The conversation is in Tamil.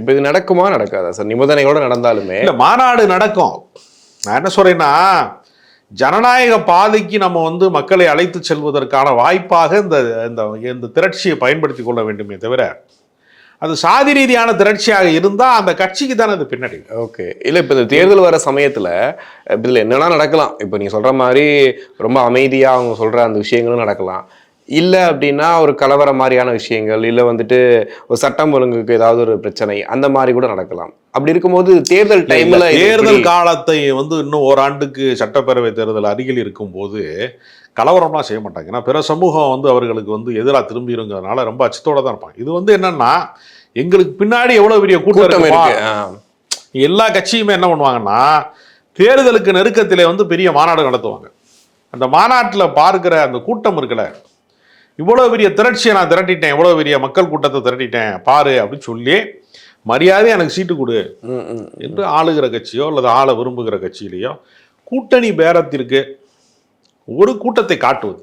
இப்ப இது நடக்குமா நடக்காதா சார்? நிபந்தனைகளோட நடந்தாலுமே இல்ல மாநாடு நடக்கும். நான் என்ன சொல்றேன்னா, ஜனநாயக பாதைக்கு நம்ம வந்து மக்களை அழைத்து செல்வதற்கான வாய்ப்பாக இந்த இந்த திரட்சியை பயன்படுத்தி கொள்ள வேண்டுமே தவிர, அது சாதி ரீதியான திரட்சியாக இருந்தா அந்த கட்சிக்கு தானே அது பின்னாடி. ஓகே. இல்ல இப்ப இந்த தேர்தல் வர சமயத்துல இதுல என்னன்னா நடக்கலாம். இப்ப நீங்க சொல்ற மாதிரி ரொம்ப அமைதியா அவங்க சொல்ற அந்த விஷயங்களும் நடக்கலாம். இல்ல அப்படின்னா ஒரு கலவரம் மாதிரியான விஷயங்கள், இல்ல வந்துட்டு ஒரு சட்டம் ஒழுங்குக்கு ஏதாவது ஒரு பிரச்சனை அந்த மாதிரி கூட நடக்கலாம். அப்படி இருக்கும்போது தேர்தல் டைம்ல தேர்தல் காலத்தை வந்து இன்னும் ஓராண்டுக்கு சட்டப்பேரவை தேர்தல் அருகில் இருக்கும்போது கலவரம்லாம் செய்ய மாட்டாங்க. ஏன்னா பிற சமூகம் வந்து அவர்களுக்கு வந்து எதிராக திரும்பிடுங்கிறதுனால ரொம்ப அச்சத்தோட தான் இருப்பாங்க. இது வந்து என்னன்னா, எங்களுக்கு பின்னாடி எவ்வளவு பெரிய கூட்டம் இருக்கு. எல்லா கட்சியுமே என்ன பண்ணுவாங்கன்னா, தேர்தலுக்கு நெருக்கத்திலே வந்து பெரிய மாநாடு நடத்துவாங்க. அந்த மாநாட்டில் பார்க்கிற அந்த கூட்டம் இருக்குல்ல, இவ்வளோ பெரிய திரட்சியை நான் திரட்டிட்டேன், இவ்வளோ பெரிய மக்கள் கூட்டத்தை திரட்டிட்டேன் பாரு அப்படின்னு சொல்லி மரியாதை எனக்கு சீட்டு கொடு என்று ஆளுகிற கட்சியோ அல்லது ஆள விரும்புகிற கட்சியிலையோ கூட்டணி பேரத்திற்கு ஒரு கூட்டத்தை காட்டுவது.